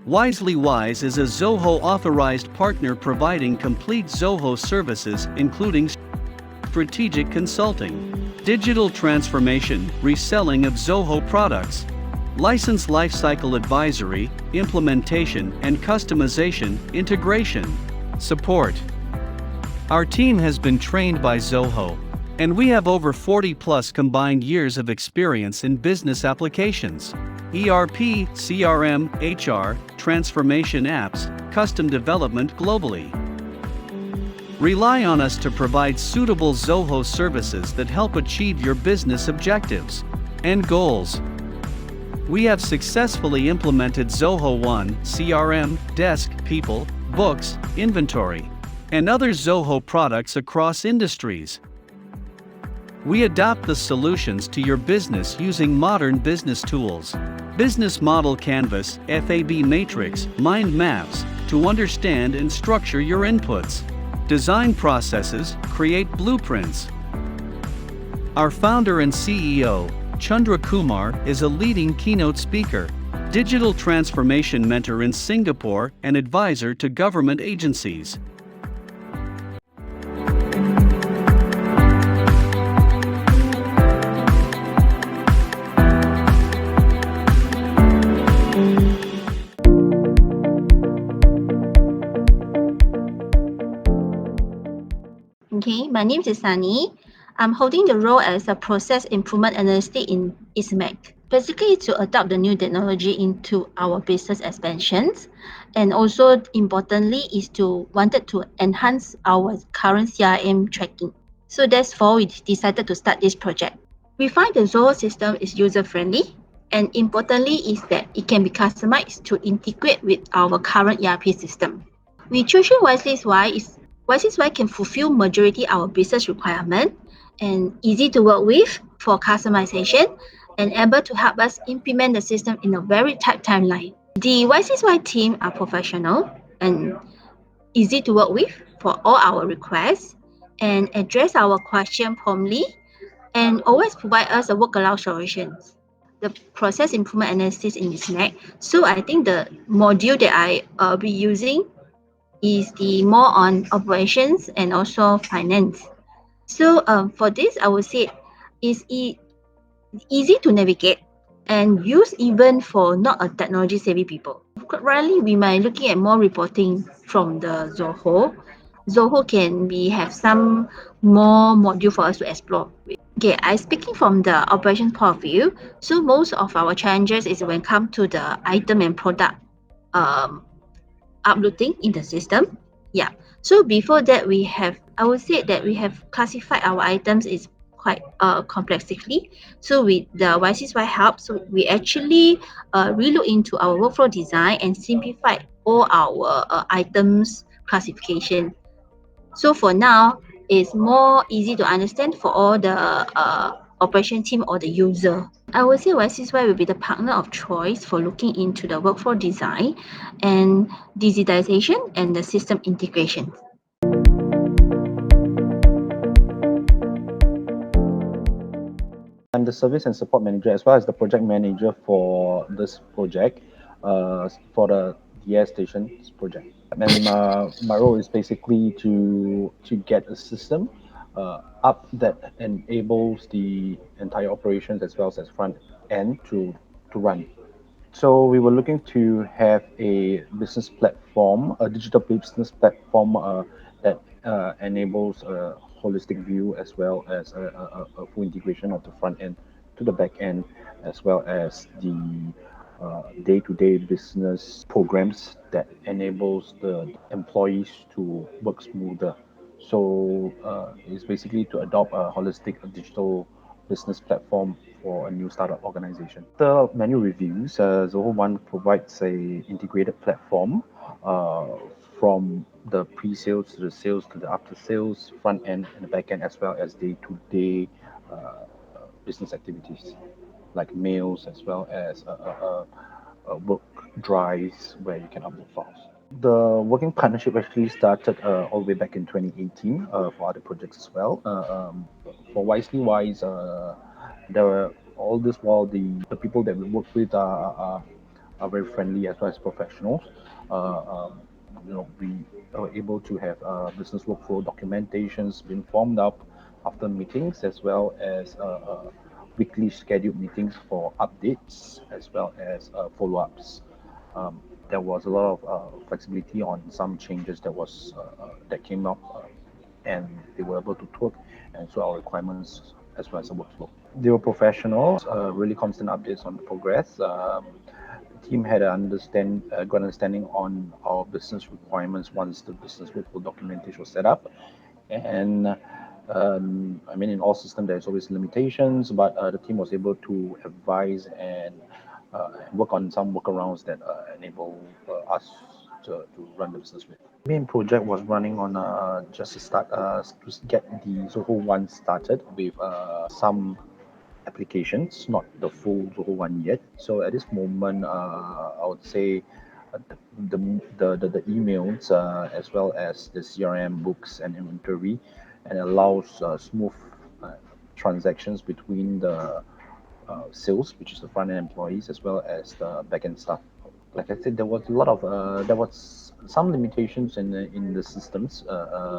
WiselyWise is a Zoho authorized partner providing complete Zoho services, including strategic consulting, digital transformation, reselling of Zoho products, license lifecycle advisory, implementation and customization, integration, support. Our team has been trained by Zoho, and we have over 40+ combined years of experience in business applications, ERP, CRM, HR, transformation apps, custom development globally. Rely on us to provide suitable Zoho services that help achieve your business objectives and goals. We have successfully implemented Zoho One, CRM, Desk, People, Books, Inventory, and other Zoho products across industries. We adapt the solutions to your business using modern business tools, business model canvas, FAB matrix, mind maps, to understand and structure your inputs, design processes, create blueprints. Our founder and CEO, Chandra Kumar, is a leading keynote speaker, digital transformation mentor in Singapore, and advisor to government agencies. Okay, my name is Sunny. I'm holding the role as a process improvement analyst in ISMAC. Basically, to adopt the new technology into our business expansions, and also importantly is to wanted to enhance our current CRM tracking. So therefore, we decided to start this project. We find the Zoho system is user-friendly, and importantly is that it can be customized to integrate with our current ERP system. We chose WiselyWise. WiselyWise can fulfill majority our business requirement and easy to work with for customization and able to help us implement the system in a very tight timeline. The WiselyWise team are professional and easy to work with for all our requests and address our question promptly and always provide us a workaround solutions. The process improvement analysis in ISMAC. So I think the module that I be using is the more on operations and also finance. So for this, I would say it's easy to navigate and use even for not a technology savvy people. Currently, we might looking at more reporting from the Zoho. Zoho can be have some more module for us to explore. Okay, I speaking from the operation point of view. So most of our challenges is when come to the item and product uploading in the system. Yeah. So before that, I would say that we have classified our items is quite complexly. So with the WiselyWise help, so we actually relook into our workflow design and simplify all our items classification. So for now, it's more easy to understand for all the operation team or the user. I would say WiselyWise will be the partner of choice for looking into the workflow design and digitization and the system integration. I'm the service and support manager as well as the project manager for this project, for the DS Stations project. And my role is basically to get a system up that enables the entire operations as well as front end to run. So we were looking to have a business platform, a digital business platform that enables a holistic view as well as a full integration of the front end to the back end, as well as the day-to-day business programs that enables the employees to work smoother. So it's basically to adopt a holistic digital business platform for a new startup organization. The menu reviews, Zoho One provides a integrated platform from the pre-sales to the sales to the after-sales, front end and the back end, as well as day-to-day business activities like mails, as well as work drives where you can upload files. The working partnership actually started all the way back in 2018 for other projects as well. For WiselyWise, there All this while the people that we work with are very friendly as well as professionals. We are able to have business workflow documentations being formed up after meetings, as well as weekly scheduled meetings for updates, as well as follow-ups. There was a lot of flexibility on some changes that came up, and they were able to tweak and so our requirements as well as the workflow. They were professionals, really constant updates on the progress. The team had a good understanding on our business requirements once the business workflow documentation was set up. And in all systems, there's always limitations, but the team was able to advise and work on some workarounds that enable us to run the business with. The main project was running on just to start to get the Zoho One started with some applications, not the full Zoho One yet. So at this moment, I would say the emails as well as the CRM books and inventory, and allows smooth transactions between the sales, which is the front end employees, as well as the back end staff. Like I said, there was some limitations in the systems,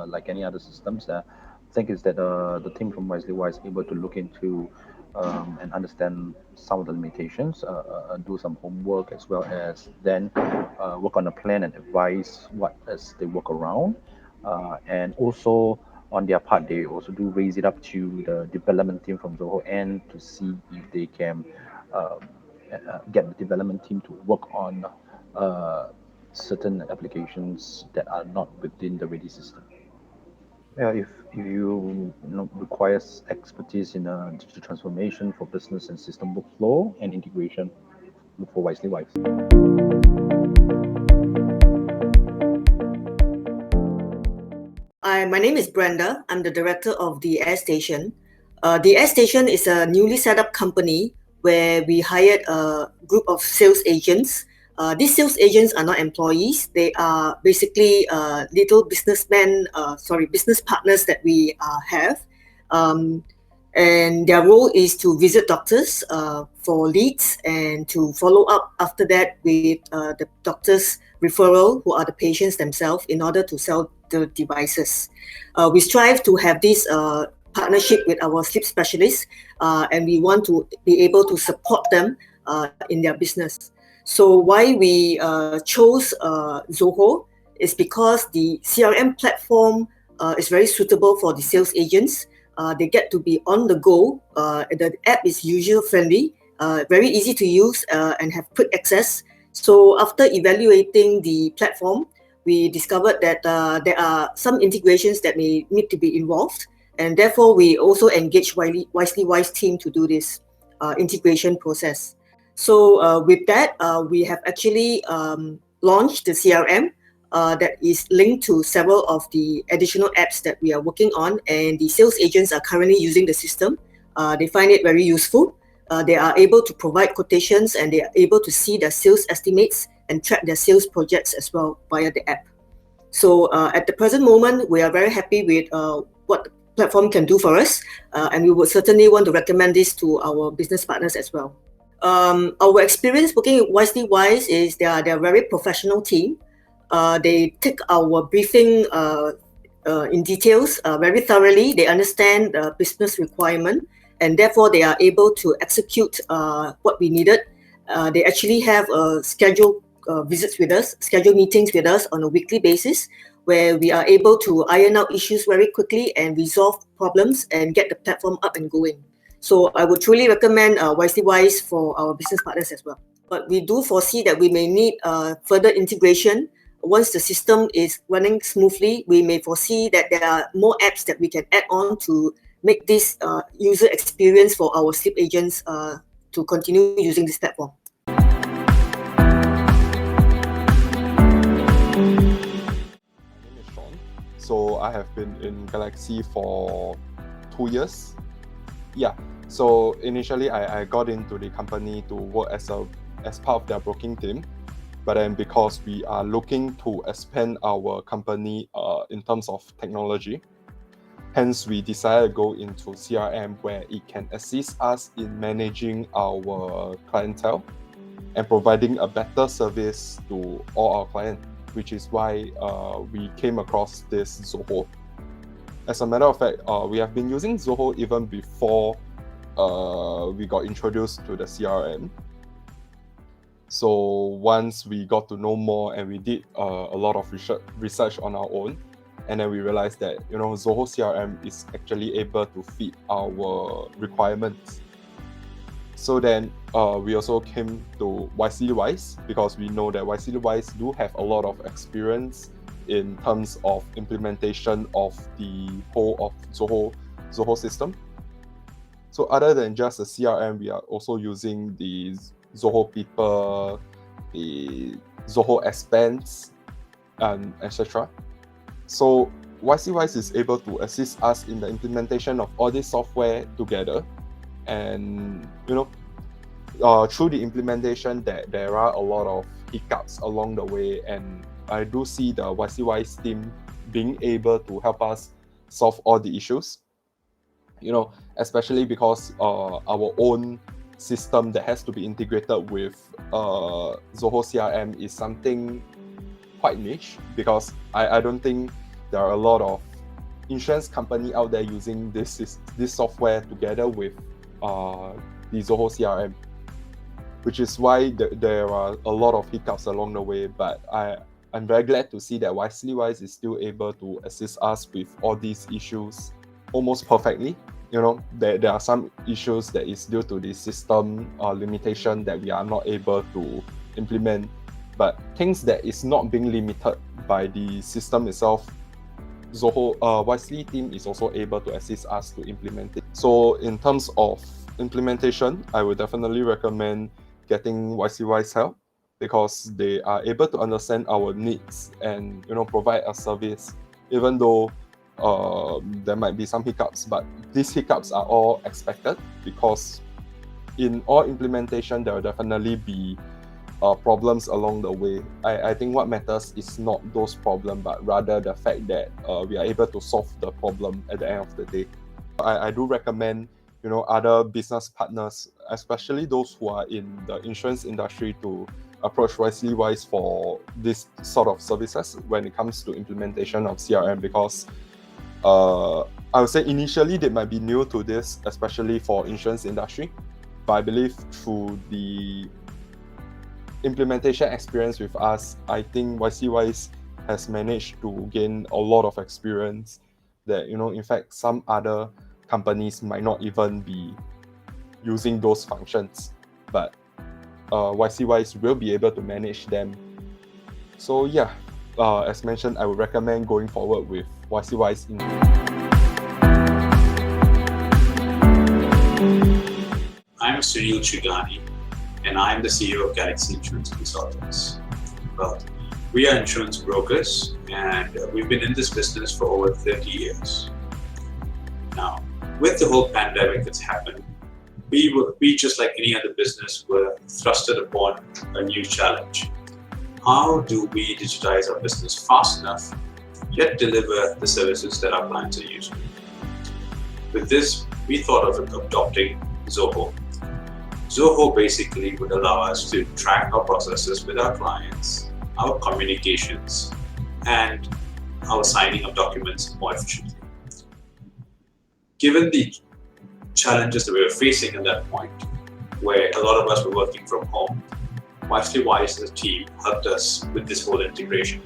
like any other systems. I think is that the team from WiselyWise able to look into and understand some of the limitations, do some homework, as well as then work on a plan and advise what is the workaround, and also on their part, they also do raise it up to the development team from Zoho and to see if they can get the development team to work on certain applications that are not within the ready system. Yeah, if you requires expertise in digital transformation for business and system workflow and integration, look for WiselyWise. My name is Brenda. I'm the director of the Air Station. The Air Station is a newly set up company where we hired a group of sales agents. These sales agents are not employees. They are basically little business partners that we have. And their role is to visit doctors for leads and to follow up after that with the doctor's referral, who are the patients themselves, in order to sell the devices. We strive to have this partnership with our sleep specialists, and we want to be able to support them in their business. So why we chose Zoho is because the CRM platform is very suitable for the sales agents. They get to be on the go. The app is user-friendly, very easy to use, and have quick access. So after evaluating the platform, we discovered that there are some integrations that may need to be involved, and therefore we also engaged WiselyWise team to do this integration process. So with that, we have actually launched the CRM that is linked to several of the additional apps that we are working on, and the sales agents are currently using the system. They find it very useful. They are able to provide quotations, and they are able to see their sales estimates and track their sales projects as well via the app. So at the present moment, we are very happy with what the platform can do for us, and we would certainly want to recommend this to our business partners as well. Our experience working with WiselyWise is they are a very professional team. They take our briefing in details very thoroughly. They understand the business requirement, and therefore they are able to execute what we needed. They actually have scheduled visits with us, scheduled meetings with us on a weekly basis, where we are able to iron out issues very quickly and resolve problems and get the platform up and going. So I would truly recommend WiselyWise for our business partners as well. But we do foresee that we may need further integration. Once the system is running smoothly, we may foresee that there are more apps that we can add on to make this user experience for our sleep agents to continue using this platform. So I have been in Galaxy for 2 years. Yeah, so initially I got into the company to work as part of their broking team. But then because we are looking to expand our company in terms of technology, Hence, we decided to go into CRM where it can assist us in managing our clientele and providing a better service to all our clients, which is why we came across this Zoho. As a matter of fact, we have been using Zoho even before we got introduced to the CRM. So once we got to know more and we did a lot of research on our own, and then we realized that Zoho CRM is actually able to fit our requirements. So then we also came to WiselyWise because we know that WiselyWise do have a lot of experience in terms of implementation of the whole of Zoho system. So other than just the CRM, we are also using the Zoho People, the Zoho Expense, and etc. So WiselyWise is able to assist us in the implementation of all this software together, and through the implementation, there are a lot of hiccups along the way, and I do see the WiselyWise team being able to help us solve all the issues. Especially because our own system that has to be integrated with Zoho CRM is something quite niche, because I don't think there are a lot of insurance company out there using this software together with the Zoho CRM, which is why there are a lot of hiccups along the way. But I'm very glad to see that WiselyWise is still able to assist us with all these issues almost perfectly. There are some issues that is due to the system limitation that we are not able to implement, but things that is not being limited by the system itself, Zoho Wisely team is also able to assist us to implement it. So in terms of implementation, I would definitely recommend getting WiselyWise help, because they are able to understand our needs and provide a service, even though there might be some hiccups, but these hiccups are all expected, because in all implementation there will definitely be problems along the way. I think what matters is not those problems, but rather the fact that we are able to solve the problem at the end of the day. I do recommend other business partners, especially those who are in the insurance industry, to approach WiselyWise for this sort of services when it comes to implementation of CRM, because I would say initially they might be new to this, especially for insurance industry, but I believe through the implementation experience with us, I think WiselyWise has managed to gain a lot of experience that in fact some other companies might not even be using those functions, but WiselyWise will be able to manage them. So yeah, as mentioned, I would recommend going forward with WiselyWise. I'm Sunil Chugani, and I'm the CEO of Galaxy Insurance Consultants. Well, we are insurance brokers, and we've been in this business for over 30 years. Now, with the whole pandemic that's happened, we just like any other business were thrusted upon a new challenge. How do we digitize our business fast enough, yet deliver the services that our clients are using? With this, we thought of adopting Zoho. Zoho basically would allow us to track our processes with our clients, our communications, and our signing of documents more efficiently. Given the challenges that we were facing at that point, where a lot of us were working from home, WiselyWise as a team helped us with this whole integration.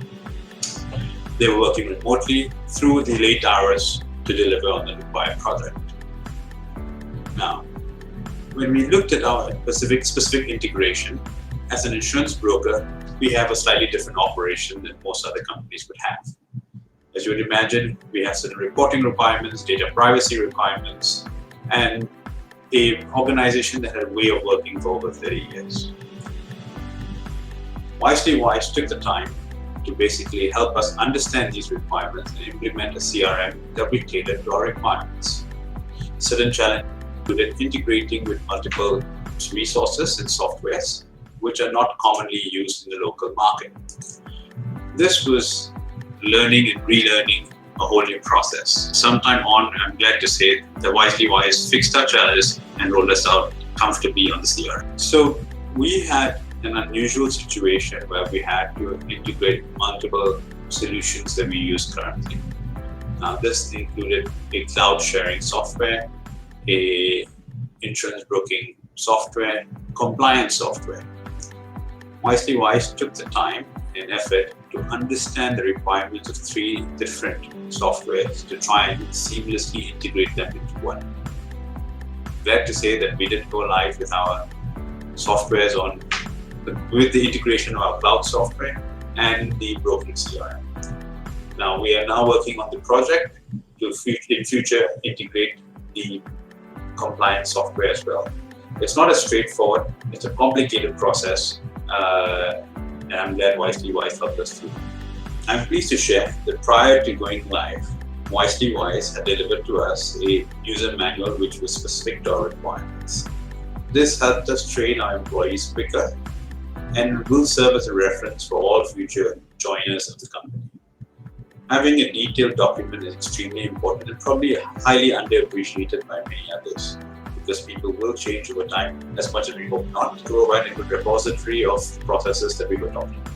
They were working remotely through the late hours to deliver on the required project. Now, when we looked at our specific integration, as an insurance broker, we have a slightly different operation than most other companies would have. As you would imagine, we have certain reporting requirements, data privacy requirements, and an organization that had a way of working for over 30 years. WiselyWise took the time to basically help us understand these requirements and implement a CRM that we tailored to our requirements. Certain challenges included integrating with multiple resources and softwares which are not commonly used in the local market. This was learning and relearning a whole new process. Sometime on, I'm glad to say that WiselyWise fixed our challenges and rolled us out comfortably on the CRM. So we had an unusual situation where we had to integrate multiple solutions that we use currently. Now, this included a cloud sharing software, a insurance broking software, compliance software. WiselyWise took the time and effort to understand the requirements of 3 different softwares to try and seamlessly integrate them into one. Glad to say that we did go live with our softwares with the integration of our cloud software and the broking CRM. Now we are now working on the project to in future integrate the compliance software as well. It's not as straightforward, it's a complicated process, and I'm glad WiselyWise helped us through. I'm pleased to share that prior to going live, WiselyWise had delivered to us a user manual which was specific to our requirements. This helped us train our employees quicker and will serve as a reference for all future joiners of the company. Having a detailed document is extremely important and probably highly underappreciated by many others, because people will change over time, as much as we hope not, to provide a good repository of processes that we were talking about.